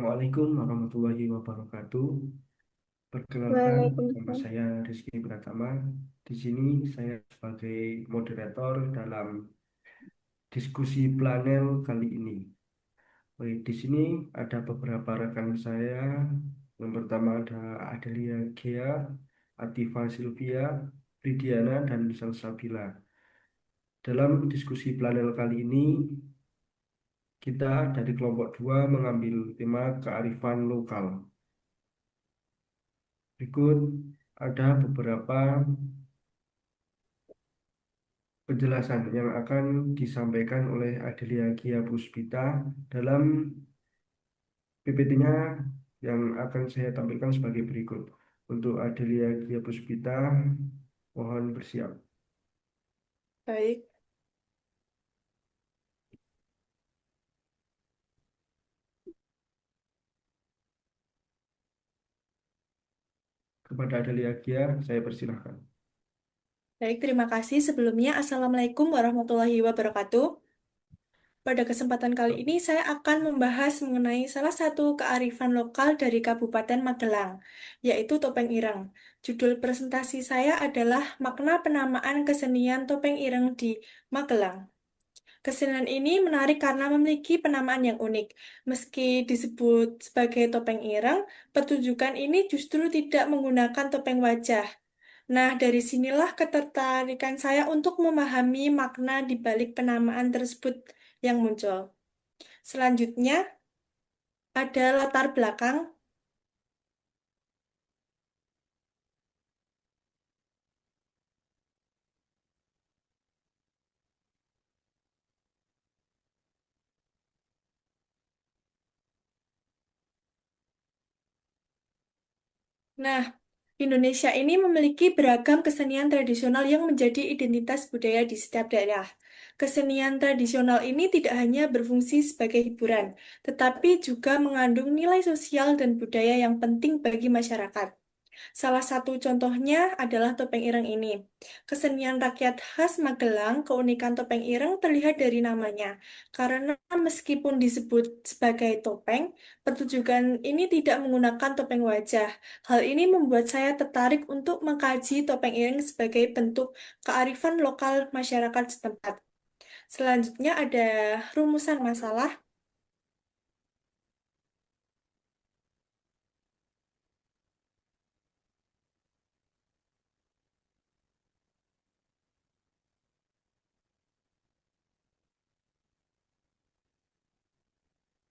Assalamualaikum warahmatullahi wabarakatuh. Perkenalkan, nama Waalaikumsalam. saya Rizky Pratama. Di sini saya sebagai moderator dalam diskusi panel kali ini. Baik, di sini ada beberapa rekan saya. Yang pertama ada Adelia Gea, Atifa Sylvia, Fridiana, dan Salsabila. Dalam diskusi panel kali ini, kita dari kelompok 2 mengambil tema kearifan lokal. Berikut ada beberapa penjelasan yang akan disampaikan oleh Adelia Gia Puspita dalam PPT-nya yang akan saya tampilkan sebagai berikut. Untuk Adelia Gia Puspita, mohon bersiap. Baik, Kepada Adelia Gia, saya persilahkan. baik, terima kasih. Sebelumnya, Assalamualaikum warahmatullahi wabarakatuh. Pada kesempatan kali ini, saya akan membahas mengenai salah satu kearifan lokal dari Kabupaten Magelang, yaitu Topeng Ireng. Judul presentasi saya adalah Makna Penamaan Kesenian Topeng Ireng di Magelang. Kesenian ini menarik karena memiliki penamaan yang unik. Meski disebut sebagai topeng ireng, pertunjukan ini justru tidak menggunakan topeng wajah. Nah, dari sinilah ketertarikan saya untuk memahami makna di balik penamaan tersebut yang muncul. Selanjutnya, ada latar belakang. Nah, Indonesia ini memiliki beragam kesenian tradisional yang menjadi identitas budaya di setiap daerah. Kesenian tradisional ini tidak hanya berfungsi sebagai hiburan, tetapi juga mengandung nilai sosial dan budaya yang penting bagi masyarakat. Salah satu contohnya adalah topeng ireng ini. Kesenian rakyat khas Magelang, keunikan topeng ireng terlihat dari namanya. Karena meskipun disebut sebagai topeng, pertunjukan ini tidak menggunakan topeng wajah. Hal ini membuat saya tertarik untuk mengkaji topeng ireng sebagai bentuk kearifan lokal masyarakat setempat. Selanjutnya ada rumusan masalah.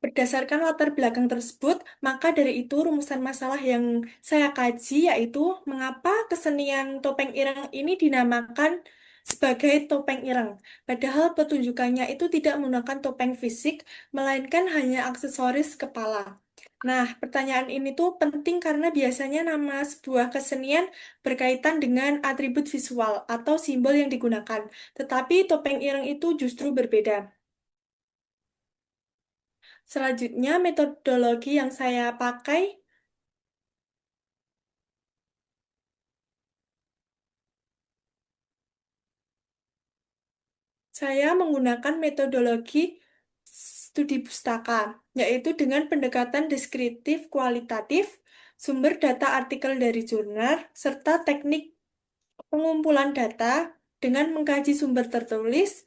Berdasarkan latar belakang tersebut, maka dari itu rumusan masalah yang saya kaji yaitu mengapa kesenian topeng ireng ini dinamakan sebagai topeng ireng. Padahal pertunjukannya itu tidak menggunakan topeng fisik, melainkan hanya aksesoris kepala. Nah, pertanyaan ini tuh penting karena biasanya nama sebuah kesenian berkaitan dengan atribut visual atau simbol yang digunakan, tetapi topeng ireng itu justru berbeda. Selanjutnya, metodologi yang saya pakai, saya menggunakan metodologi studi pustaka, yaitu dengan pendekatan deskriptif kualitatif, sumber data artikel dari jurnal, serta teknik pengumpulan data dengan mengkaji sumber tertulis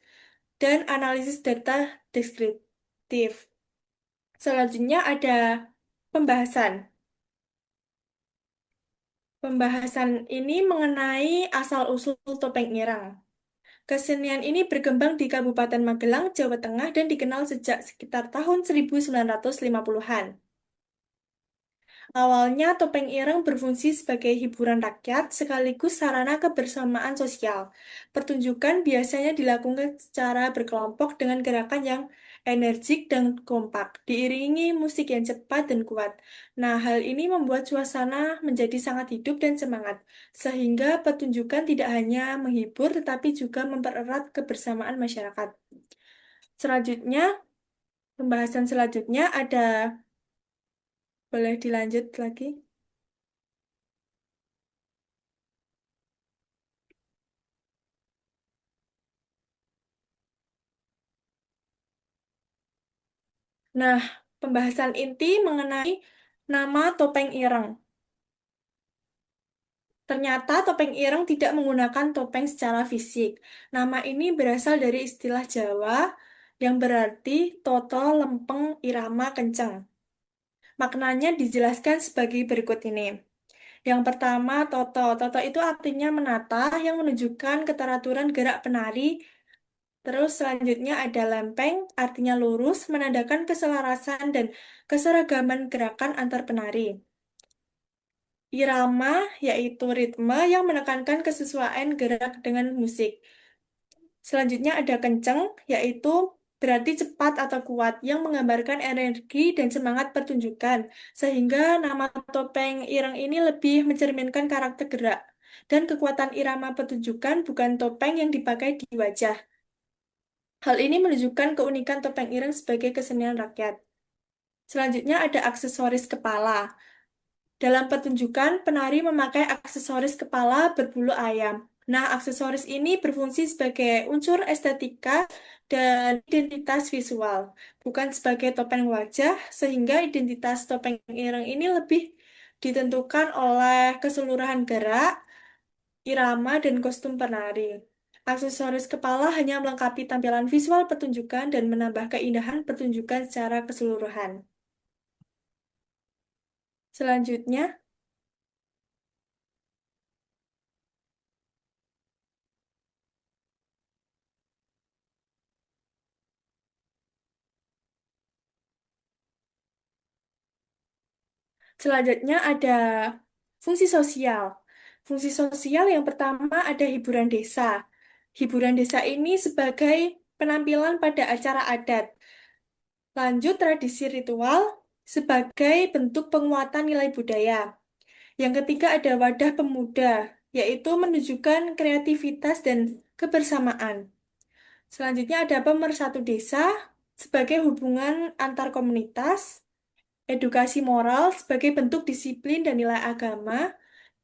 dan analisis data deskriptif. Selanjutnya ada pembahasan. Pembahasan ini mengenai asal-usul topeng ireng. Kesenian ini berkembang di Kabupaten Magelang, Jawa Tengah dan dikenal sejak sekitar tahun 1950-an. Awalnya, topeng ireng berfungsi sebagai hiburan rakyat sekaligus sarana kebersamaan sosial. Pertunjukan biasanya dilakukan secara berkelompok dengan gerakan yang energik dan kompak, diiringi musik yang cepat dan kuat. Nah, hal ini membuat suasana menjadi sangat hidup dan semangat, sehingga pertunjukan tidak hanya menghibur tetapi juga mempererat kebersamaan masyarakat. Selanjutnya, pembahasan selanjutnya ada, boleh dilanjut lagi? Nah, pembahasan inti mengenai nama topeng ireng. Ternyata topeng ireng tidak menggunakan topeng secara fisik. Nama ini berasal dari istilah Jawa yang berarti toto lempeng irama kenceng. Maknanya dijelaskan sebagai berikut ini. Yang pertama, toto. Toto itu artinya menata yang menunjukkan keteraturan gerak penari. Terus selanjutnya ada lempeng, artinya lurus, menandakan keselarasan dan keseragaman gerakan antar penari. Irama, yaitu ritme yang menekankan kesesuaian gerak dengan musik. Selanjutnya ada kenceng, yaitu berarti cepat atau kuat, yang menggambarkan energi dan semangat pertunjukan. Sehingga nama topeng ireng ini lebih mencerminkan karakter gerak. Dan kekuatan irama pertunjukan bukan topeng yang dipakai di wajah. Hal ini menunjukkan keunikan topeng ireng sebagai kesenian rakyat. Selanjutnya ada aksesoris kepala. Dalam pertunjukan, penari memakai aksesoris kepala berbulu ayam. Nah, aksesoris ini berfungsi sebagai unsur estetika dan identitas visual, bukan sebagai topeng wajah, sehingga identitas topeng ireng ini lebih ditentukan oleh keseluruhan gerak, irama, dan kostum penari. Aksesoris kepala hanya melengkapi tampilan visual pertunjukan dan menambah keindahan pertunjukan secara keseluruhan. Selanjutnya, Selanjutnya ada fungsi sosial. Fungsi sosial yang pertama ada hiburan desa. Hiburan desa ini sebagai penampilan pada acara adat. Lanjut tradisi ritual sebagai bentuk penguatan nilai budaya. Yang ketiga ada wadah pemuda, yaitu menunjukkan kreativitas dan kebersamaan. Selanjutnya ada pemersatu desa sebagai hubungan antar komunitas. Edukasi moral sebagai bentuk disiplin dan nilai agama,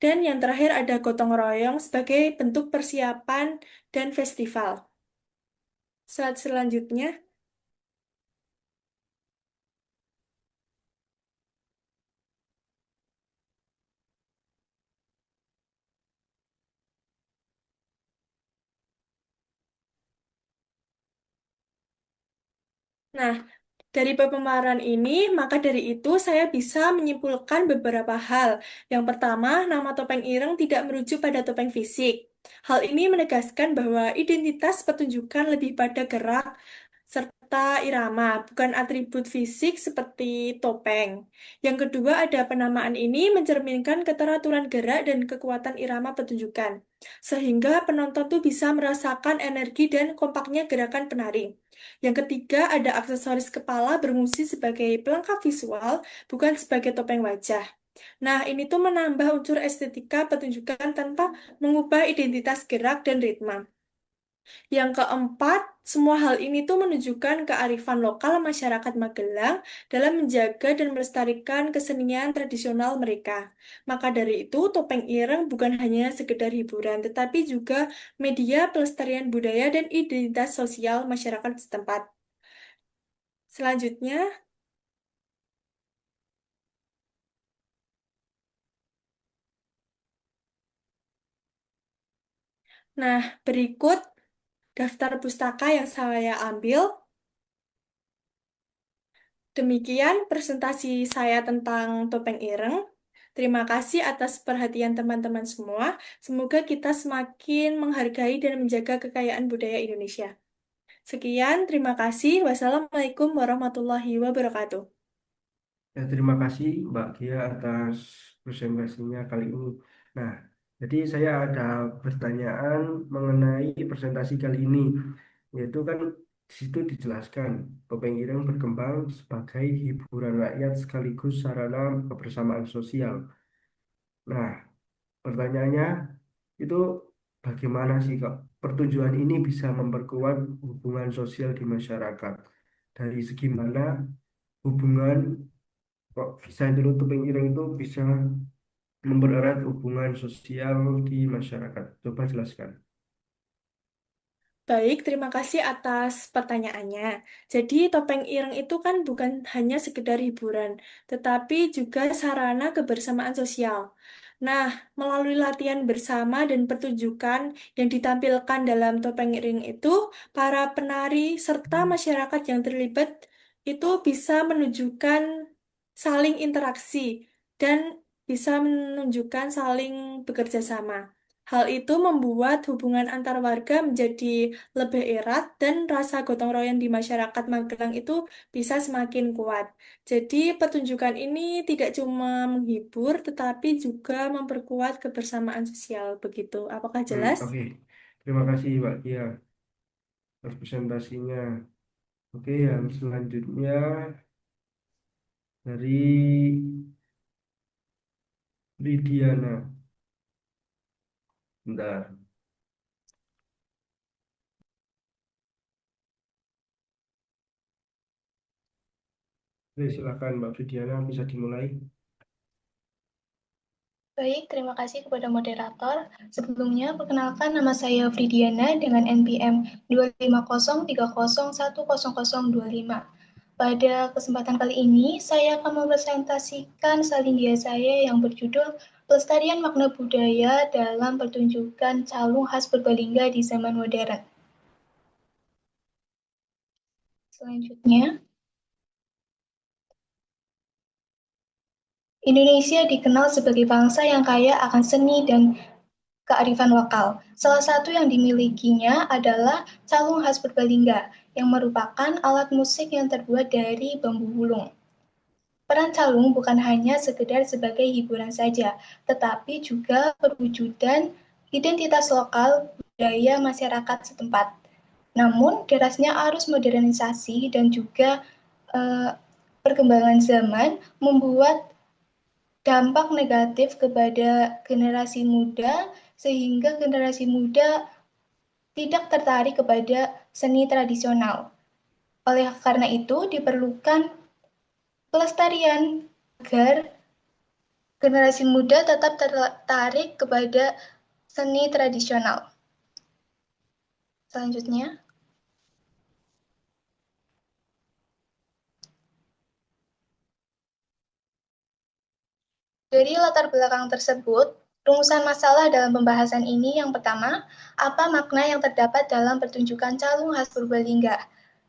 dan yang terakhir ada gotong royong sebagai bentuk persiapan dan festival. Slide selanjutnya. Nah, dari pemaparan ini, maka dari itu saya bisa menyimpulkan beberapa hal. Yang pertama, nama topeng ireng tidak merujuk pada topeng fisik. Hal ini menegaskan bahwa identitas pertunjukan lebih pada gerak serta irama, bukan atribut fisik seperti topeng. Yang kedua, ada penamaan ini mencerminkan keteraturan gerak dan kekuatan irama pertunjukan, sehingga penonton tuh bisa merasakan energi dan kompaknya gerakan penari. Yang ketiga, ada aksesoris kepala berfungsi sebagai pelengkap visual, bukan sebagai topeng wajah. Nah, ini tuh menambah unsur estetika pertunjukan tanpa mengubah identitas gerak dan ritme. Yang keempat, semua hal ini tuh menunjukkan kearifan lokal masyarakat Magelang dalam menjaga dan melestarikan kesenian tradisional mereka. Maka dari itu, topeng ireng bukan hanya sekedar hiburan, tetapi juga media pelestarian budaya dan identitas sosial masyarakat setempat. Selanjutnya, nah berikut daftar pustaka yang saya ambil. Demikian presentasi saya tentang topeng ireng. Terima kasih atas perhatian teman-teman semua. Semoga kita semakin menghargai dan menjaga kekayaan budaya Indonesia. Sekian, terima kasih. Wassalamualaikum warahmatullahi wabarakatuh. Ya, terima kasih Mbak Gia atas presentasinya kali ini. Nah, jadi saya ada pertanyaan mengenai presentasi kali ini, yaitu kan di situ dijelaskan topeng ireng berkembang sebagai hiburan rakyat sekaligus sarana kebersamaan sosial. Nah, pertanyaannya itu bagaimana sih Kak pertunjukan ini bisa memperkuat hubungan sosial di masyarakat? Dari segi mana hubungan kok bisa dulu topeng ireng itu bisa mempererat hubungan sosial di masyarakat? Coba jelaskan. Baik, terima kasih atas pertanyaannya. Jadi, topeng ireng itu kan bukan hanya sekedar hiburan, tetapi juga sarana kebersamaan sosial. Nah, melalui latihan bersama dan pertunjukan yang ditampilkan dalam topeng ireng itu, para penari serta masyarakat yang terlibat itu bisa menunjukkan saling interaksi dan bisa menunjukkan saling bekerja sama. Hal itu membuat hubungan antar warga menjadi lebih erat dan rasa gotong royong di masyarakat Magelang itu bisa semakin kuat. Jadi pertunjukan ini tidak cuma menghibur tetapi juga memperkuat kebersamaan sosial begitu. Apakah jelas? Oke. Terima kasih Mbak Kia atas presentasinya. Oke, yang selanjutnya dari Lidiana. Bentar. Oke, silakan Mbak Lidiana bisa dimulai. Baik, terima kasih kepada moderator. Sebelumnya, perkenalkan nama saya Fridiana dengan NPM 25030100025. Pada kesempatan kali ini, saya akan mempresentasikan salin dia saya yang berjudul Pelestarian Makna Budaya dalam Pertunjukan Calung Khas Purbalingga di Zaman Modern. Selanjutnya, Indonesia dikenal sebagai bangsa yang kaya akan seni dan kearifan lokal. Salah satu yang dimilikinya adalah calung khas Purbalingga, yang merupakan alat musik yang terbuat dari bambu bulung. Peran calung bukan hanya sekedar sebagai hiburan saja, tetapi juga perwujudan identitas lokal budaya masyarakat setempat. Namun, derasnya arus modernisasi dan juga perkembangan zaman membuat dampak negatif kepada generasi muda, sehingga generasi muda tidak tertarik kepada seni tradisional. Oleh karena itu, diperlukan pelestarian agar generasi muda tetap tertarik kepada seni tradisional. Selanjutnya, dari latar belakang tersebut, rumusan masalah dalam pembahasan ini yang pertama, apa makna yang terdapat dalam pertunjukan calung khas Purbalingga?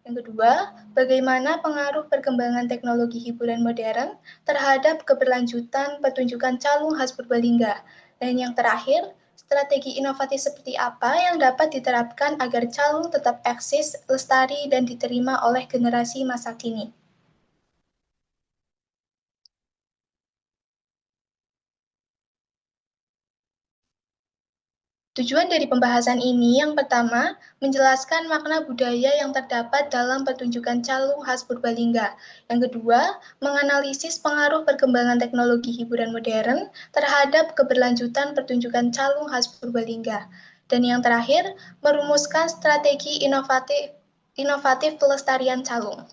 Yang kedua, bagaimana pengaruh perkembangan teknologi hiburan modern terhadap keberlanjutan pertunjukan calung khas Purbalingga? Dan yang terakhir, strategi inovatif seperti apa yang dapat diterapkan agar calung tetap eksis, lestari, dan diterima oleh generasi masa kini? Tujuan dari pembahasan ini yang pertama, menjelaskan makna budaya yang terdapat dalam pertunjukan calung khas Purbalingga. Yang kedua, menganalisis pengaruh perkembangan teknologi hiburan modern terhadap keberlanjutan pertunjukan calung khas Purbalingga. Dan yang terakhir, merumuskan strategi inovatif pelestarian calung.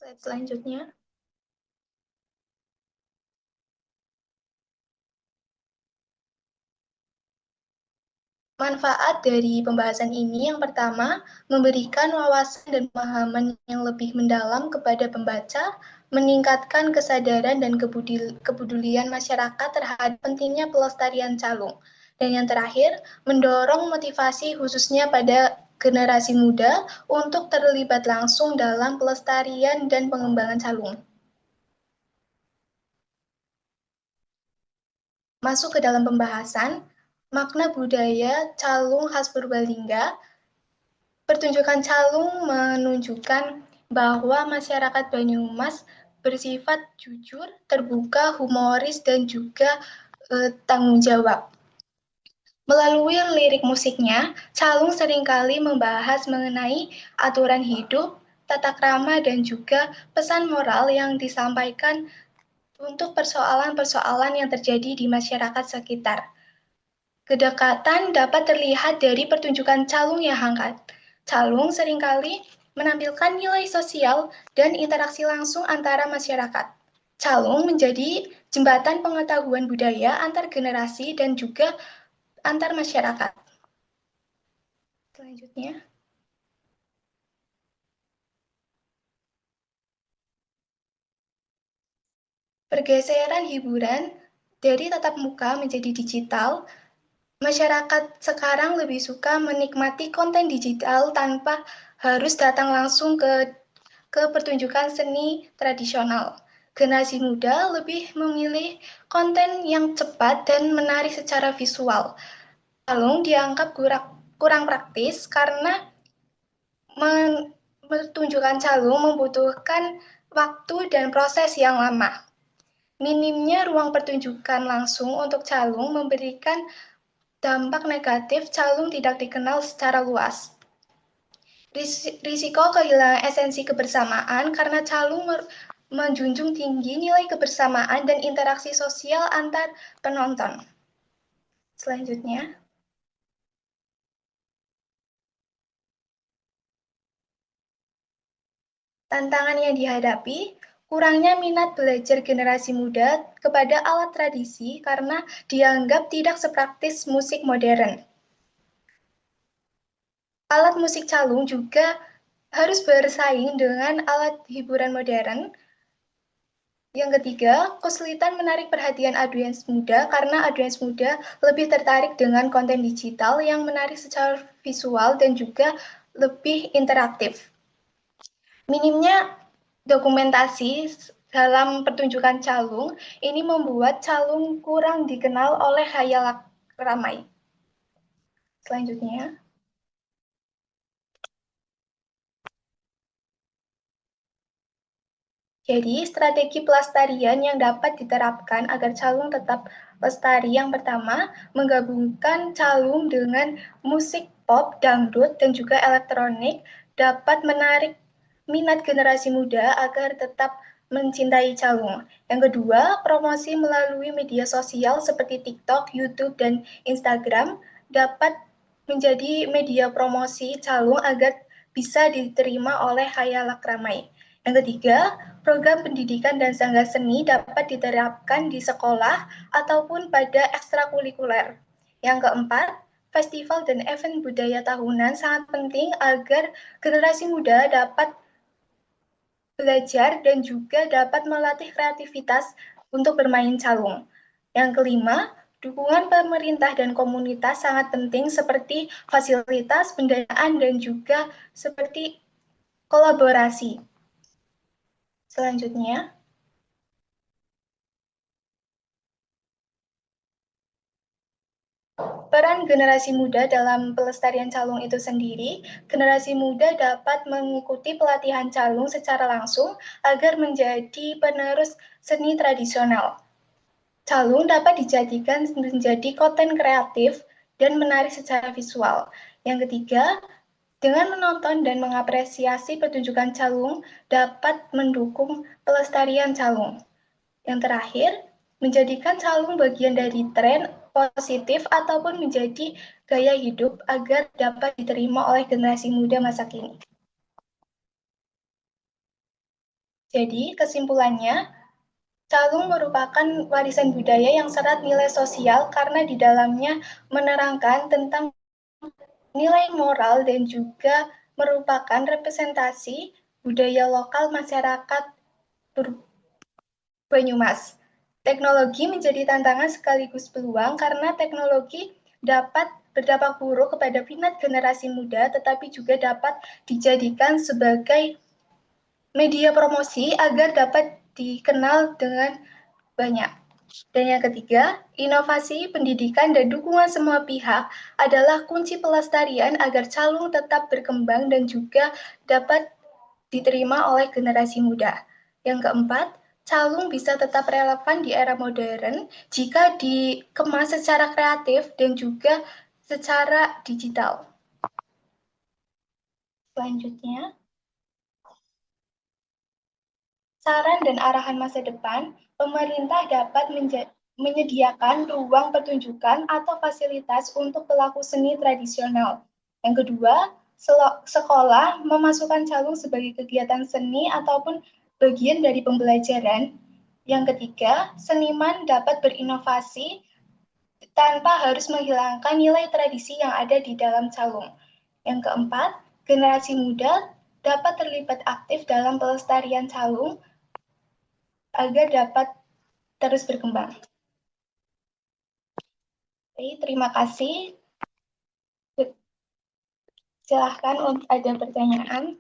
Slide selanjutnya. Manfaat dari pembahasan ini yang pertama, memberikan wawasan dan pemahaman yang lebih mendalam kepada pembaca, meningkatkan kesadaran dan kepedulian masyarakat terhadap pentingnya pelestarian calung. Dan yang terakhir, mendorong motivasi khususnya pada generasi muda untuk terlibat langsung dalam pelestarian dan pengembangan calung. Masuk ke dalam pembahasan, makna budaya calung khas Purbalingga. Pertunjukan calung menunjukkan bahwa masyarakat Banyumas bersifat jujur, terbuka, humoris, dan juga tanggung jawab. Melalui lirik musiknya, calung seringkali membahas mengenai aturan hidup, tata krama, dan juga pesan moral yang disampaikan untuk persoalan-persoalan yang terjadi di masyarakat sekitar. Kedekatan dapat terlihat dari pertunjukan calung yang hangat. Calung seringkali menampilkan nilai sosial dan interaksi langsung antara masyarakat. Calung menjadi jembatan pengetahuan budaya antar generasi dan juga antar masyarakat. Selanjutnya, pergeseran hiburan dari tatap muka menjadi digital. Masyarakat sekarang lebih suka menikmati konten digital tanpa harus datang langsung ke pertunjukan seni tradisional. Generasi muda lebih memilih konten yang cepat dan menarik secara visual. Calung dianggap kurang praktis karena pertunjukan calung membutuhkan waktu dan proses yang lama. Minimnya ruang pertunjukan langsung untuk calung memberikan dampak negatif. Calung tidak dikenal secara luas. Risiko kehilangan esensi kebersamaan karena calung menjunjung tinggi nilai kebersamaan dan interaksi sosial antar penonton. Selanjutnya, tantangan yang dihadapi, kurangnya minat belajar generasi muda kepada alat tradisi karena dianggap tidak sepraktis musik modern. Alat musik calung juga harus bersaing dengan alat hiburan modern. Yang ketiga, kesulitan menarik perhatian audiens muda karena audiens muda lebih tertarik dengan konten digital yang menarik secara visual dan juga lebih interaktif. Minimnya dokumentasi dalam pertunjukan calung ini membuat calung kurang dikenal oleh khayal ramai. Selanjutnya, jadi strategi pelestarian yang dapat diterapkan agar calung tetap lestari yang pertama, menggabungkan calung dengan musik pop, dangdut, dan juga elektronik dapat menarik minat generasi muda agar tetap mencintai calung. Yang kedua, promosi melalui media sosial seperti TikTok, YouTube, dan Instagram dapat menjadi media promosi calung agar bisa diterima oleh khayalak ramai. Yang ketiga, program pendidikan dan sanggar seni dapat diterapkan di sekolah ataupun pada ekstrakurikuler. Yang keempat, festival dan event budaya tahunan sangat penting agar generasi muda dapat belajar dan juga dapat melatih kreativitas untuk bermain calung. Yang kelima, dukungan pemerintah dan komunitas sangat penting seperti fasilitas, pendanaan, dan juga seperti kolaborasi. Selanjutnya, peran generasi muda dalam pelestarian calung itu sendiri, generasi muda dapat mengikuti pelatihan calung secara langsung agar menjadi penerus seni tradisional. Calung dapat dijadikan menjadi konten kreatif dan menarik secara visual. Yang ketiga, dengan menonton dan mengapresiasi pertunjukan calung dapat mendukung pelestarian calung. Yang terakhir, menjadikan calung bagian dari tren positif ataupun menjadi gaya hidup agar dapat diterima oleh generasi muda masa kini. Jadi, kesimpulannya, calung merupakan warisan budaya yang syarat nilai sosial karena di dalamnya menerangkan tentang nilai moral dan juga merupakan representasi budaya lokal masyarakat Banyumas. Teknologi menjadi tantangan sekaligus peluang karena teknologi dapat berdampak buruk kepada minat generasi muda, tetapi juga dapat dijadikan sebagai media promosi agar dapat dikenal dengan banyak. Dan yang ketiga, inovasi pendidikan dan dukungan semua pihak adalah kunci pelestarian agar calung tetap berkembang dan juga dapat diterima oleh generasi muda. Yang keempat, calung bisa tetap relevan di era modern jika dikemas secara kreatif dan juga secara digital. Selanjutnya, saran dan arahan masa depan, pemerintah dapat menyediakan ruang pertunjukan atau fasilitas untuk pelaku seni tradisional. Yang kedua, sekolah memasukkan calung sebagai kegiatan seni ataupun bagian dari pembelajaran. Yang ketiga, seniman dapat berinovasi tanpa harus menghilangkan nilai tradisi yang ada di dalam calung. Yang keempat, generasi muda dapat terlibat aktif dalam pelestarian calung agar dapat terus berkembang. Oke, terima kasih. Silahkan untuk ada pertanyaan.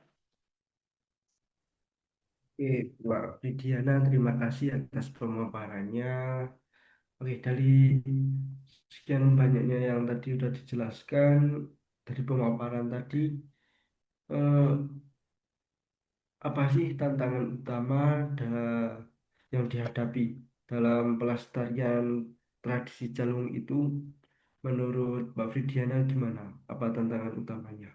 Oke, Mbak Widiana, terima kasih atas pemaparannya. Oke, dari sekian banyaknya yang tadi sudah dijelaskan, dari pemaparan tadi, eh, apa sih tantangan utama yang dihadapi dalam pelestarian tradisi Jalung itu? Menurut Mbak Fridiana gimana? Apa tantangan utamanya?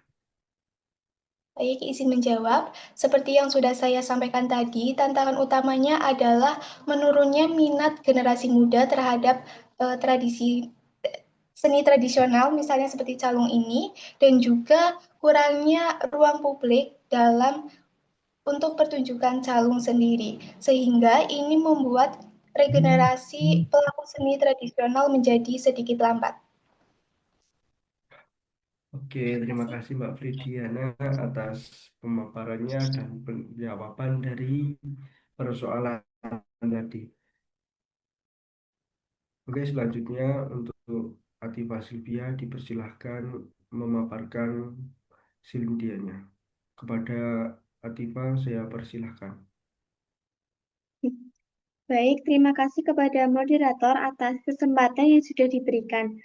Baik, izin menjawab. Seperti yang sudah saya sampaikan tadi, tantangan utamanya adalah menurunnya minat generasi muda terhadap tradisi seni tradisional, misalnya seperti calung ini, dan juga kurangnya ruang publik dalam untuk pertunjukan calung sendiri, sehingga ini membuat regenerasi pelaku seni tradisional menjadi sedikit lambat. Oke, Terima terima kasih. kasih Mbak Fridiana atas pemaparannya dan jawaban dari persoalan tadi. Oke, selanjutnya untuk Atifah Silvia dipersilahkan memaparkan silindianya. Kepada Atifah saya persilahkan. Baik, terima kasih kepada moderator atas kesempatan yang sudah diberikan.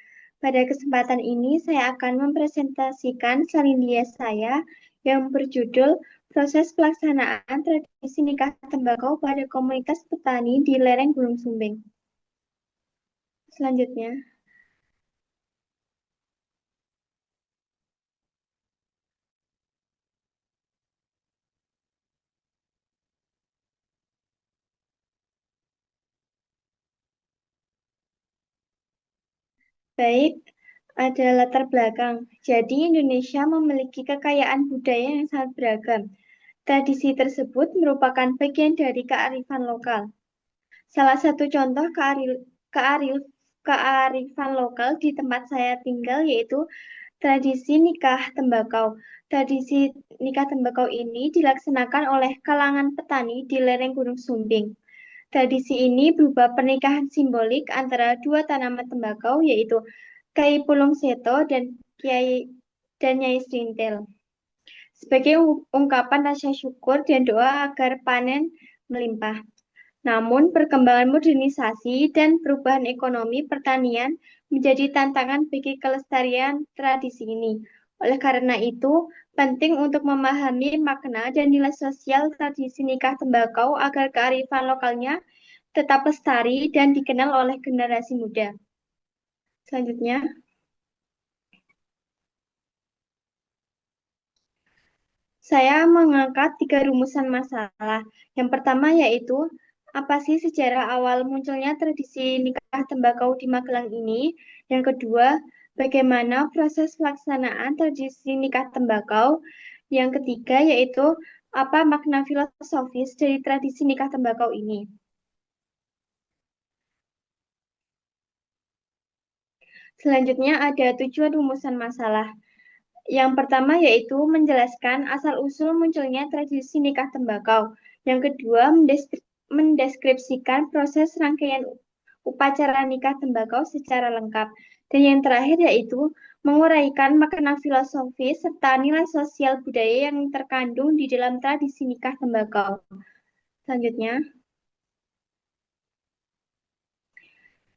Pada kesempatan ini, saya akan mempresentasikan salindia saya yang berjudul Proses Pelaksanaan Tradisi Nikah Tembakau pada Komunitas Petani di Lereng Gunung Sumbing. Selanjutnya. Baik, ada latar belakang. Jadi Indonesia memiliki kekayaan budaya yang sangat beragam. Tradisi tersebut merupakan bagian dari kearifan lokal. Salah satu contoh kearifan lokal di tempat saya tinggal yaitu tradisi nikah tembakau. Tradisi nikah tembakau ini dilaksanakan oleh kalangan petani di lereng Gunung Sumbing. Tradisi ini berupa pernikahan simbolik antara dua tanaman tembakau yaitu Kai Pulung Seto dan Nyai Srintil. Sebagai ungkapan rasa syukur dan doa agar panen melimpah. Namun, perkembangan modernisasi dan perubahan ekonomi pertanian menjadi tantangan bagi kelestarian tradisi ini. Oleh karena itu, penting untuk memahami makna dan nilai sosial tradisi nikah tembakau agar kearifan lokalnya tetap lestari dan dikenal oleh generasi muda. Selanjutnya, saya mengangkat 3 rumusan masalah. Yang pertama yaitu, apa sih sejarah awal munculnya tradisi nikah tembakau di Magelang ini? Yang kedua, bagaimana proses pelaksanaan tradisi nikah tembakau? Yang ketiga yaitu, apa makna filosofis dari tradisi nikah tembakau ini? Selanjutnya ada tujuan rumusan masalah. Yang pertama yaitu menjelaskan asal-usul munculnya tradisi nikah tembakau. Yang kedua, mendeskripsikan proses rangkaian upacara nikah tembakau secara lengkap. Dan yang terakhir yaitu menguraikan makna filosofis serta nilai sosial budaya yang terkandung di dalam tradisi nikah tembakau. Selanjutnya,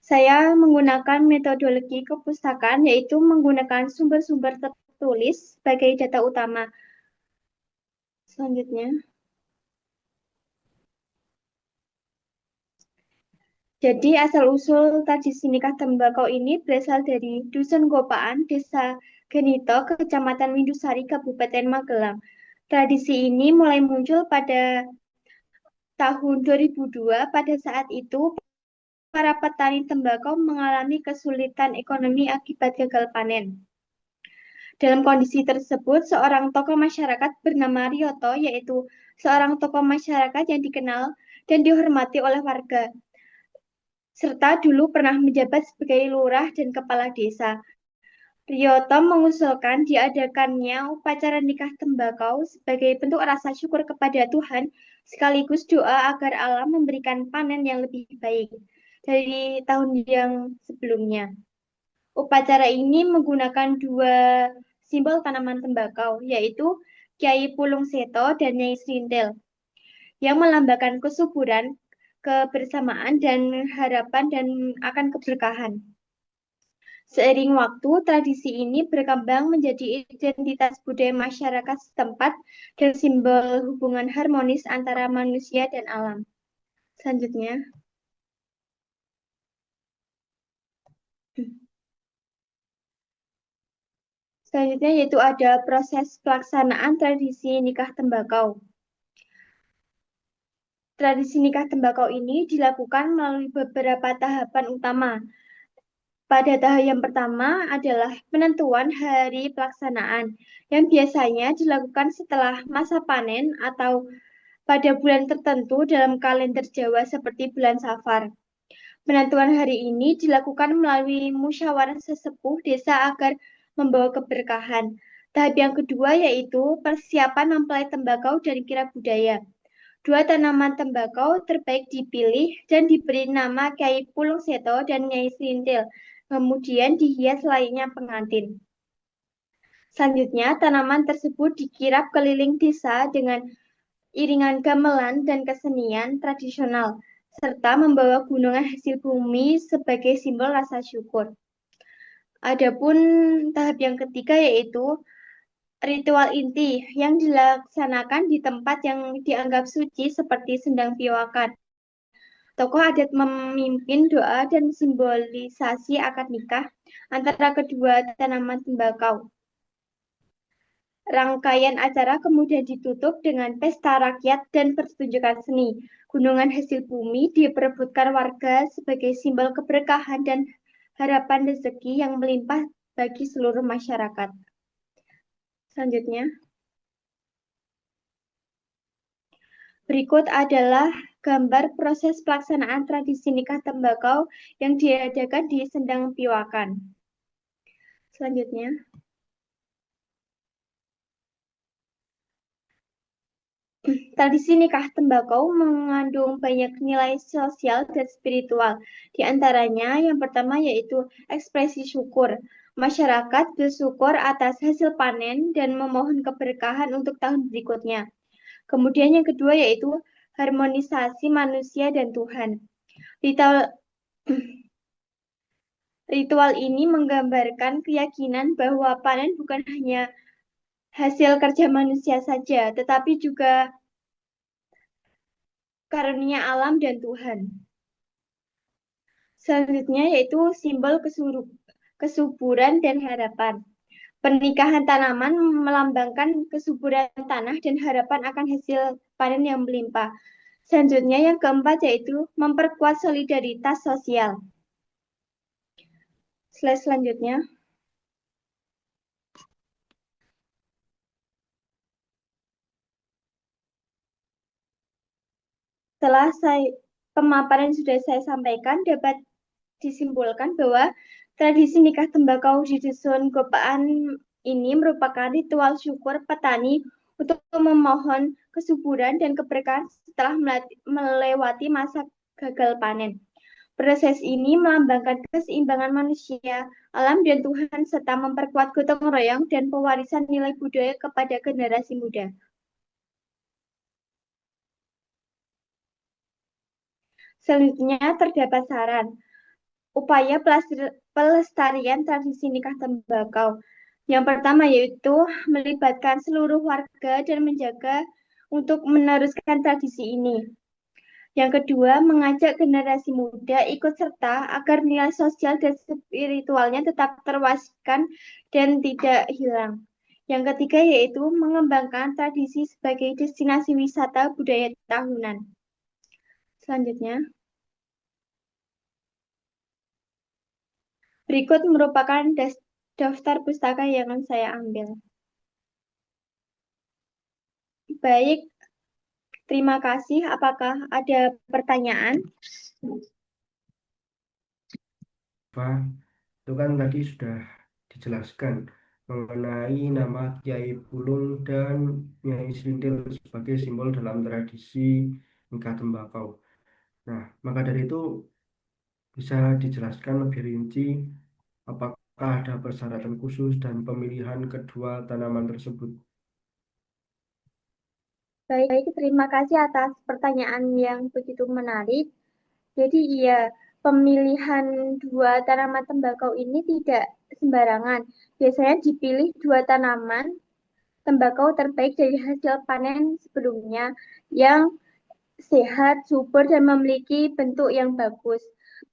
saya menggunakan metodologi kepustakaan yaitu menggunakan sumber-sumber tertulis sebagai data utama. Selanjutnya, jadi asal-usul tradisi nikah tembakau ini berasal dari Dusun Gopaan, Desa Genito, Kecamatan Windusari, Kabupaten Magelang. Tradisi ini mulai muncul pada tahun 2002. Pada saat itu, para petani tembakau mengalami kesulitan ekonomi akibat gagal panen. Dalam kondisi tersebut, seorang tokoh masyarakat bernama Rioto, yaitu seorang tokoh masyarakat yang dikenal dan dihormati oleh warga, serta dulu pernah menjabat sebagai lurah dan kepala desa. Rioto mengusulkan diadakannya upacara nikah tembakau sebagai bentuk rasa syukur kepada Tuhan, sekaligus doa agar alam memberikan panen yang lebih baik dari tahun yang sebelumnya. Upacara ini menggunakan dua simbol tanaman tembakau, yaitu Kyai Pulung Seto dan Nyai Srintil, yang melambangkan kesuburan, kebersamaan, dan harapan dan akan keberkahan. Seiring waktu, tradisi ini berkembang menjadi identitas budaya masyarakat setempat dan simbol hubungan harmonis antara manusia dan alam. Selanjutnya, yaitu ada proses pelaksanaan tradisi nikah tembakau. Tradisi nikah tembakau ini dilakukan melalui beberapa tahapan utama. Pada tahap yang pertama adalah penentuan hari pelaksanaan, yang biasanya dilakukan setelah masa panen atau pada bulan tertentu dalam kalender Jawa seperti bulan Safar. Penentuan hari ini dilakukan melalui musyawarah sesepuh desa agar membawa keberkahan. Tahap yang kedua yaitu persiapan mempelai tembakau dan kira budaya. Dua tanaman tembakau terbaik dipilih dan diberi nama Kyai Pulung Seto dan Nyai Srintil. Kemudian dihias layaknya pengantin. Selanjutnya, tanaman tersebut dikirap keliling desa dengan iringan gamelan dan kesenian tradisional, serta membawa gunungan hasil bumi sebagai simbol rasa syukur. Adapun tahap yang ketiga yaitu ritual inti yang dilaksanakan di tempat yang dianggap suci seperti sendang piwakan. Tokoh adat memimpin doa dan simbolisasi akad nikah antara kedua tanaman tembakau. Rangkaian acara kemudian ditutup dengan pesta rakyat dan pertunjukan seni. Gunungan hasil bumi diperebutkan warga sebagai simbol keberkahan dan harapan rezeki yang melimpah bagi seluruh masyarakat. Selanjutnya, berikut adalah gambar proses pelaksanaan tradisi nikah tembakau yang diadakan di Sendang Piwakan. Selanjutnya, tradisi nikah tembakau mengandung banyak nilai sosial dan spiritual. Di antaranya, yang pertama yaitu ekspresi syukur. Masyarakat bersyukur atas hasil panen dan memohon keberkahan untuk tahun berikutnya. Kemudian yang kedua yaitu harmonisasi manusia dan Tuhan. Ritual ini menggambarkan keyakinan bahwa panen bukan hanya hasil kerja manusia saja, tetapi juga karunia alam dan Tuhan. Selanjutnya yaitu simbol kesuburan dan harapan. Pernikahan tanaman melambangkan kesuburan tanah dan harapan akan hasil panen yang melimpah. Selanjutnya yang keempat yaitu memperkuat solidaritas sosial. Slide selanjutnya. Setelah pemaparan yang sudah saya sampaikan, dapat disimpulkan bahwa tradisi nikah tembakau di Dusun Gopaan ini merupakan ritual syukur petani untuk memohon kesuburan dan keberkahan setelah melewati masa gagal panen. Proses ini melambangkan keseimbangan manusia, alam, dan Tuhan, serta memperkuat gotong royong dan pewarisan nilai budaya kepada generasi muda. Selanjutnya terdapat saran. Upaya pelestarian tradisi nikah tembakau. Yang pertama yaitu melibatkan seluruh warga dan menjaga untuk meneruskan tradisi ini. Yang kedua, mengajak generasi muda ikut serta agar nilai sosial dan spiritualnya tetap terwaskan dan tidak hilang. Yang ketiga yaitu mengembangkan tradisi sebagai destinasi wisata budaya tahunan. Selanjutnya, berikut merupakan daftar pustaka yang akan saya ambil. Baik, terima kasih. Apakah ada pertanyaan? Pak, itu kan tadi sudah dijelaskan mengenai nama Kiai Pulung dan Nyai Srintil sebagai simbol dalam tradisi nikah tembakau. Nah, maka dari itu bisa dijelaskan lebih rinci apakah ada persyaratan khusus dan pemilihan kedua tanaman tersebut. Baik, terima kasih atas pertanyaan yang begitu menarik. Jadi iya, pemilihan dua tanaman tembakau ini tidak sembarangan. Biasanya dipilih dua tanaman tembakau terbaik dari hasil panen sebelumnya yang sehat, subur, dan memiliki bentuk yang bagus.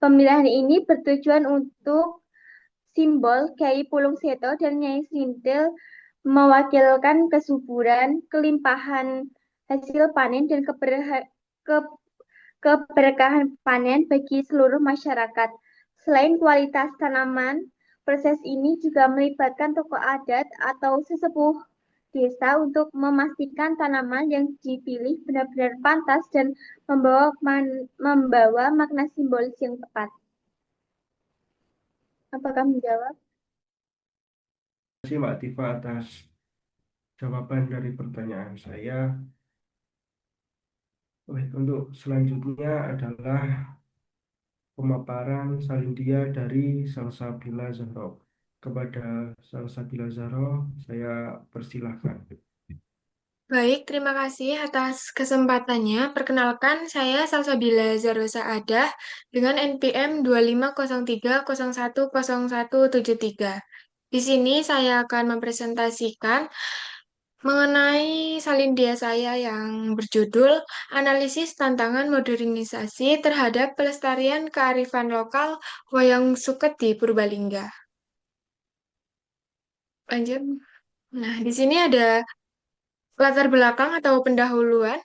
Pemilihan ini bertujuan untuk simbol Kiai Pulung Seto dan Nyai Srintil mewakilkan kesuburan, kelimpahan hasil panen, dan keberkahan panen bagi seluruh masyarakat. Selain kualitas tanaman, proses ini juga melibatkan tokoh adat atau sesepuh desa untuk memastikan tanaman yang dipilih benar-benar pantas dan membawa makna simbolis yang tepat. Apakah menjawab? Terima kasih Mbak Tifa atas jawaban dari pertanyaan saya. Baik, untuk selanjutnya adalah pemaparan Salindia dari Salsabila Zahro. Kepada Salsabila Zahro, saya persilahkan. Baik, terima kasih atas kesempatannya. Perkenalkan, saya Salsabila Zarosa Adah dengan NPM 2503010173. Di sini saya akan mempresentasikan mengenai salindia saya yang berjudul Analisis Tantangan Modernisasi Terhadap Pelestarian Kearifan Lokal Wayang Suket di Purbalingga. Lanjut. Nah, di sini ada latar belakang atau pendahuluan.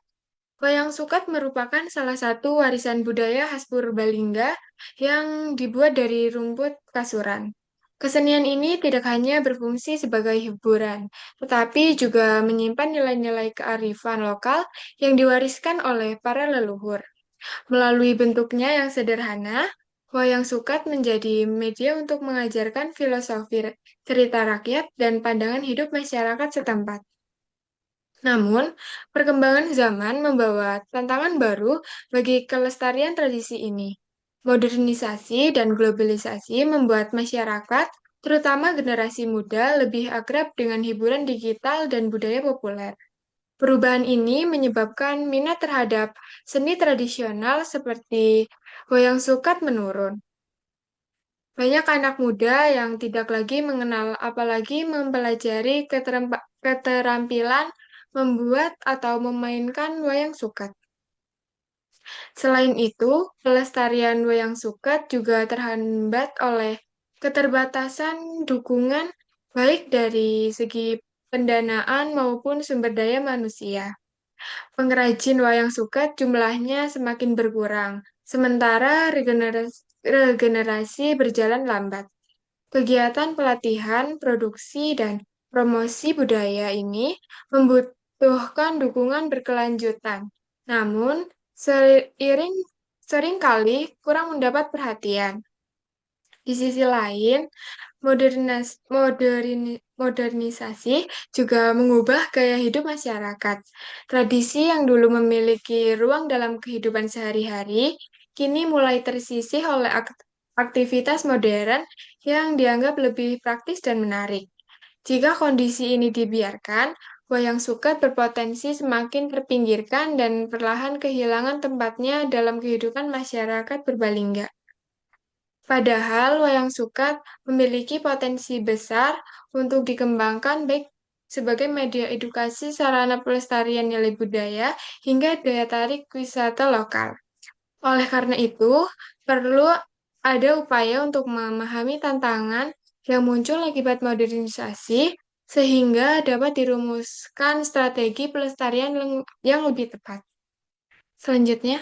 Wayang Suket merupakan salah satu warisan budaya khas Purbalingga yang dibuat dari rumput kasuran. Kesenian ini tidak hanya berfungsi sebagai hiburan, tetapi juga menyimpan nilai-nilai kearifan lokal yang diwariskan oleh para leluhur. Melalui bentuknya yang sederhana, wayang suket menjadi media untuk mengajarkan filosofi cerita rakyat dan pandangan hidup masyarakat setempat. Namun, perkembangan zaman membawa tantangan baru bagi kelestarian tradisi ini. Modernisasi dan globalisasi membuat masyarakat, terutama generasi muda, lebih akrab dengan hiburan digital dan budaya populer. Perubahan ini menyebabkan minat terhadap seni tradisional seperti wayang suket menurun. Banyak anak muda yang tidak lagi mengenal apalagi mempelajari keterampilan membuat atau memainkan wayang suket. Selain itu, pelestarian wayang suket juga terhambat oleh keterbatasan dukungan baik dari segi pendanaan maupun sumber daya manusia. Pengrajin wayang suket jumlahnya semakin berkurang, sementara regenerasi berjalan lambat. Kegiatan pelatihan, produksi, dan promosi budaya ini membutuhkan dukungan berkelanjutan. Namun, seringkali kurang mendapat perhatian. Di sisi lain, modernisasi juga mengubah gaya hidup masyarakat. Tradisi yang dulu memiliki ruang dalam kehidupan sehari-hari, kini mulai tersisih oleh aktivitas modern yang dianggap lebih praktis dan menarik. Jika kondisi ini dibiarkan, wayang suket berpotensi semakin terpinggirkan dan perlahan kehilangan tempatnya dalam kehidupan masyarakat Purbalingga. Padahal wayang suket memiliki potensi besar untuk dikembangkan baik sebagai media edukasi, sarana pelestarian nilai budaya, hingga daya tarik wisata lokal. Oleh karena itu, perlu ada upaya untuk memahami tantangan yang muncul akibat modernisasi, sehingga dapat dirumuskan strategi pelestarian yang lebih tepat. Selanjutnya,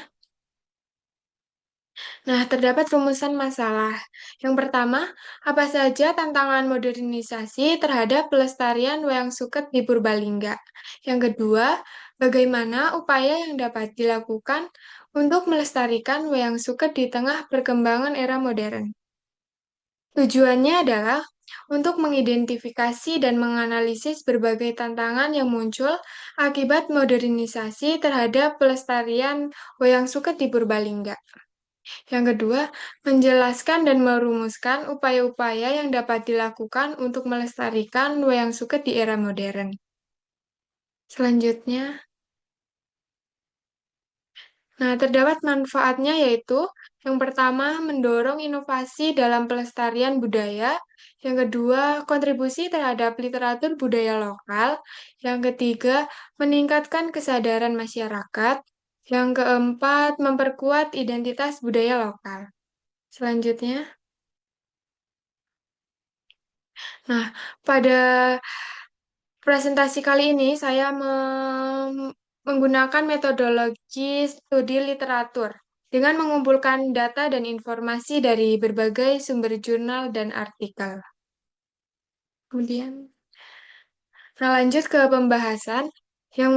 Nah, terdapat rumusan masalah. Yang pertama, apa saja tantangan modernisasi terhadap pelestarian wayang suket di Purbalingga? Yang kedua, bagaimana upaya yang dapat dilakukan untuk melestarikan wayang suket di tengah perkembangan era modern? Tujuannya adalah untuk mengidentifikasi dan menganalisis berbagai tantangan yang muncul akibat modernisasi terhadap pelestarian wayang suket di Purbalingga. Yang kedua, menjelaskan dan merumuskan upaya-upaya yang dapat dilakukan untuk melestarikan wayang suket di era modern. Selanjutnya, nah, terdapat manfaatnya yaitu yang pertama, mendorong inovasi dalam pelestarian budaya. Yang kedua, kontribusi terhadap literatur budaya lokal. Yang ketiga, meningkatkan kesadaran masyarakat. Yang keempat, memperkuat identitas budaya lokal. Selanjutnya, nah, pada presentasi kali ini saya menggunakan metodologi studi literatur dengan mengumpulkan data dan informasi dari berbagai sumber jurnal dan artikel. Kemudian, nah lanjut ke pembahasan yang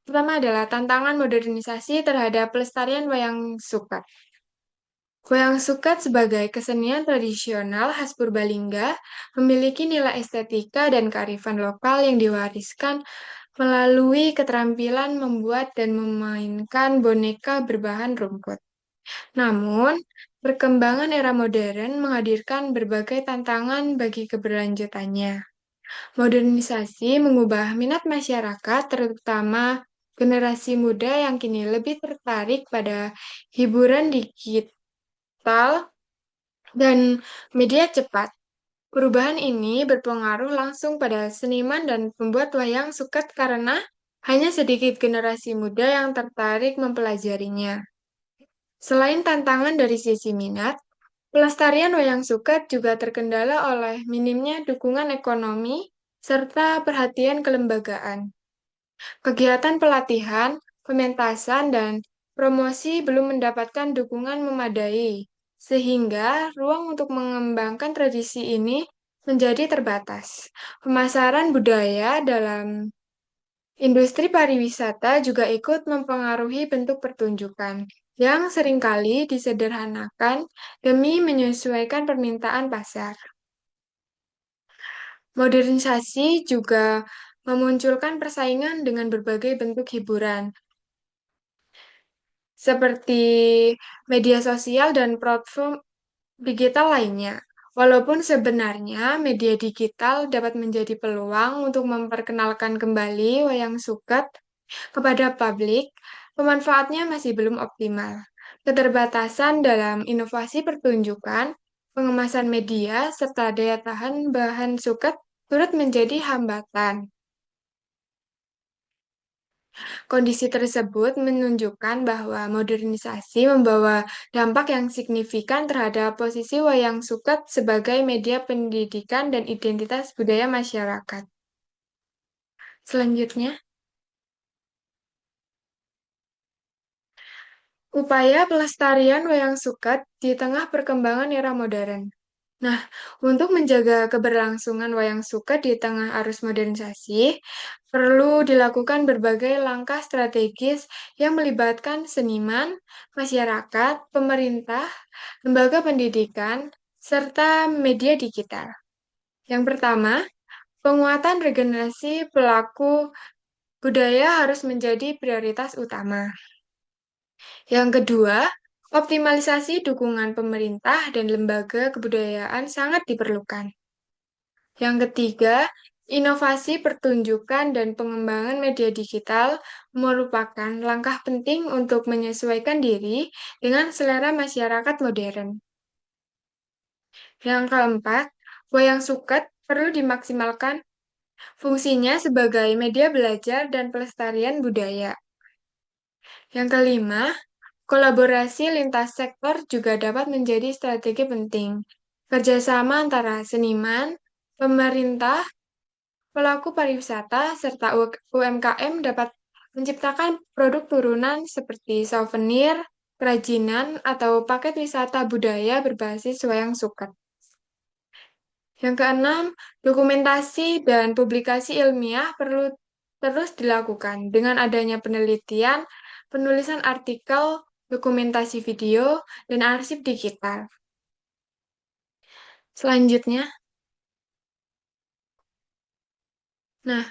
pertama adalah tantangan modernisasi terhadap pelestarian wayang suket. Wayang suket sebagai kesenian tradisional khas Purbalingga memiliki nilai estetika dan kearifan lokal yang diwariskan melalui keterampilan membuat dan memainkan boneka berbahan rumput. Namun, perkembangan era modern menghadirkan berbagai tantangan bagi keberlanjutannya. Modernisasi mengubah minat masyarakat, terutama generasi muda yang kini lebih tertarik pada hiburan digital dan media cepat. Perubahan ini berpengaruh langsung pada seniman dan pembuat wayang suket karena hanya sedikit generasi muda yang tertarik mempelajarinya. Selain tantangan dari sisi minat, pelestarian wayang suket juga terkendala oleh minimnya dukungan ekonomi serta perhatian kelembagaan. Kegiatan pelatihan, pementasan, dan promosi belum mendapatkan dukungan memadai, sehingga ruang untuk mengembangkan tradisi ini menjadi terbatas. Pemasaran budaya dalam industri pariwisata juga ikut mempengaruhi bentuk pertunjukan, yang seringkali disederhanakan demi menyesuaikan permintaan pasar. Modernisasi juga memunculkan persaingan dengan berbagai bentuk hiburan, seperti media sosial dan platform digital lainnya. Walaupun sebenarnya media digital dapat menjadi peluang untuk memperkenalkan kembali wayang suket kepada publik, pemanfaatnya masih belum optimal. Keterbatasan dalam inovasi pertunjukan, pengemasan media, serta daya tahan bahan suket turut menjadi hambatan. Kondisi tersebut menunjukkan bahwa modernisasi membawa dampak yang signifikan terhadap posisi wayang suket sebagai media pendidikan dan identitas budaya masyarakat. Selanjutnya, upaya pelestarian wayang suket di tengah perkembangan era modern. Nah, untuk menjaga keberlangsungan wayang suket di tengah arus modernisasi, perlu dilakukan berbagai langkah strategis yang melibatkan seniman, masyarakat, pemerintah, lembaga pendidikan, serta media digital. Yang pertama, penguatan regenerasi pelaku budaya harus menjadi prioritas utama. Yang kedua, optimalisasi dukungan pemerintah dan lembaga kebudayaan sangat diperlukan. Yang ketiga, inovasi pertunjukan dan pengembangan media digital merupakan langkah penting untuk menyesuaikan diri dengan selera masyarakat modern. Yang keempat, wayang suket perlu dimaksimalkan fungsinya sebagai media belajar dan pelestarian budaya. Yang kelima, kolaborasi lintas sektor juga dapat menjadi strategi penting. Kerjasama antara seniman, pemerintah, pelaku pariwisata, serta UMKM dapat menciptakan produk turunan seperti souvenir, kerajinan, atau paket wisata budaya berbasis wayang suket. Yang keenam, dokumentasi dan publikasi ilmiah perlu terus dilakukan dengan adanya penelitian, penulisan artikel, dokumentasi video, dan arsip digital. Selanjutnya, nah,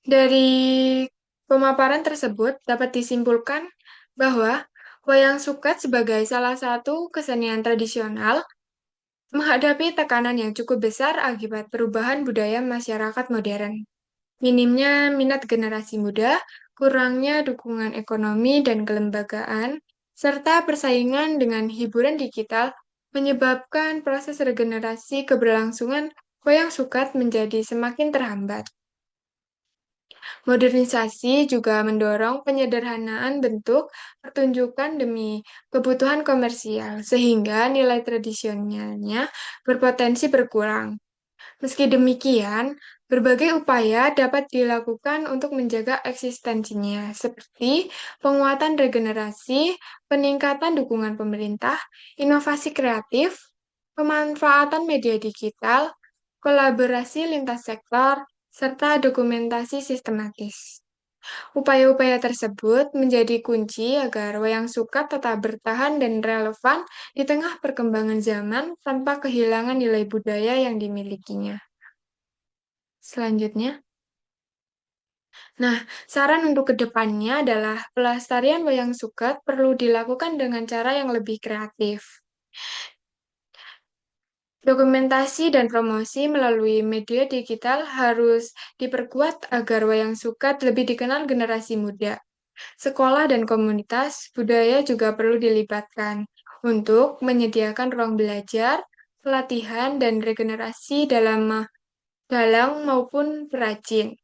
dari pemaparan tersebut dapat disimpulkan bahwa wayang suket sebagai salah satu kesenian tradisional menghadapi tekanan yang cukup besar akibat perubahan budaya masyarakat modern. Minimnya minat generasi muda, kurangnya dukungan ekonomi dan kelembagaan, serta persaingan dengan hiburan digital menyebabkan proses regenerasi keberlangsungan wayang suket menjadi semakin terhambat. Modernisasi juga mendorong penyederhanaan bentuk pertunjukan demi kebutuhan komersial, sehingga nilai tradisionalnya berpotensi berkurang. Meski demikian, berbagai upaya dapat dilakukan untuk menjaga eksistensinya, seperti penguatan regenerasi, peningkatan dukungan pemerintah, inovasi kreatif, pemanfaatan media digital, kolaborasi lintas sektor, serta dokumentasi sistematis. Upaya-upaya tersebut menjadi kunci agar wayang suket tetap bertahan dan relevan di tengah perkembangan zaman tanpa kehilangan nilai budaya yang dimilikinya. Selanjutnya, nah, saran untuk kedepannya adalah pelestarian wayang suket perlu dilakukan dengan cara yang lebih kreatif. Dokumentasi dan promosi melalui media digital harus diperkuat agar wayang suket lebih dikenal generasi muda. Sekolah dan komunitas budaya juga perlu dilibatkan untuk menyediakan ruang belajar, pelatihan, dan regenerasi dalang maupun perajin.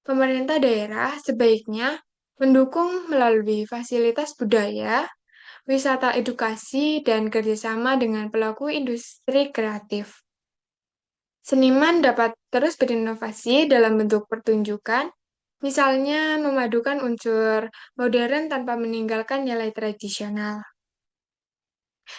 Pemerintah daerah sebaiknya mendukung melalui fasilitas budaya, wisata edukasi, dan kerjasama dengan pelaku industri kreatif. Seniman dapat terus berinovasi dalam bentuk pertunjukan, misalnya memadukan unsur modern tanpa meninggalkan nilai tradisional.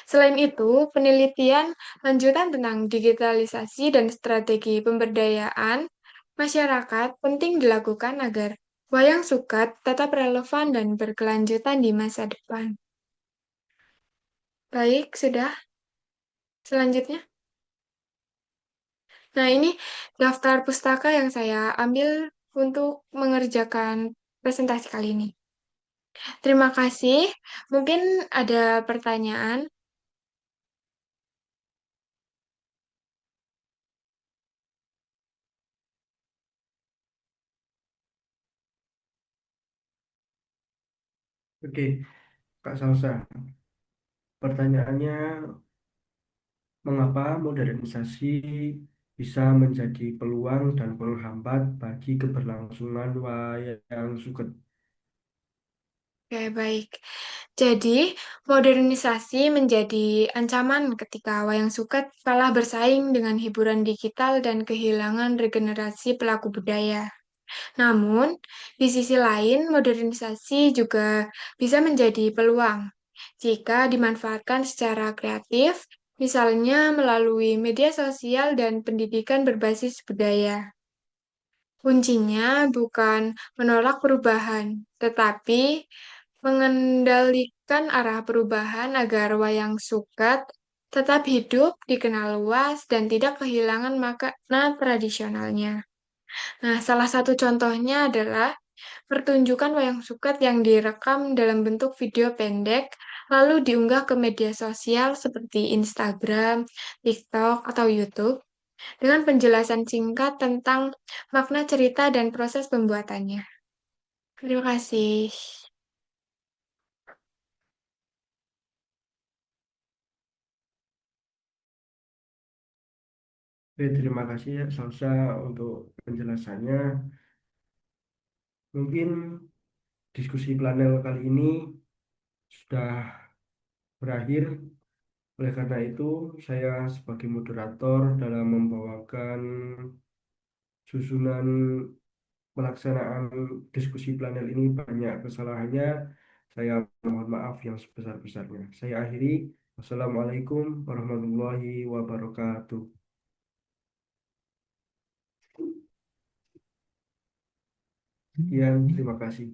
Selain itu, penelitian lanjutan tentang digitalisasi dan strategi pemberdayaan masyarakat penting dilakukan agar wayang suket tetap relevan dan berkelanjutan di masa depan. Baik, sudah. Selanjutnya. Nah, ini daftar pustaka yang saya ambil untuk mengerjakan presentasi kali ini. Terima kasih. Mungkin ada pertanyaan. Oke, Kak Salsa. Pertanyaannya, mengapa modernisasi bisa menjadi peluang dan penghambat bagi keberlangsungan wayang suket? Oke, baik. Jadi, modernisasi menjadi ancaman ketika wayang suket kalah bersaing dengan hiburan digital dan kehilangan regenerasi pelaku budaya. Namun, di sisi lain, modernisasi juga bisa menjadi peluang jika dimanfaatkan secara kreatif, misalnya melalui media sosial dan pendidikan berbasis budaya. Kuncinya bukan menolak perubahan, tetapi mengendalikan arah perubahan agar wayang suket tetap hidup, dikenal luas, dan tidak kehilangan makna tradisionalnya. Nah, salah satu contohnya adalah pertunjukan wayang suket yang direkam dalam bentuk video pendek, lalu diunggah ke media sosial seperti Instagram, TikTok, atau YouTube, dengan penjelasan singkat tentang makna cerita dan proses pembuatannya. Terima kasih. Oke, terima kasih ya Salsa untuk penjelasannya. Mungkin diskusi panel kali ini sudah berakhir. Oleh karena itu, saya sebagai moderator dalam membawakan susunan pelaksanaan diskusi panel ini banyak kesalahannya. Saya mohon maaf yang sebesar-besarnya. Saya akhiri. Wassalamualaikum warahmatullahi wabarakatuh. Sekian, terima kasih.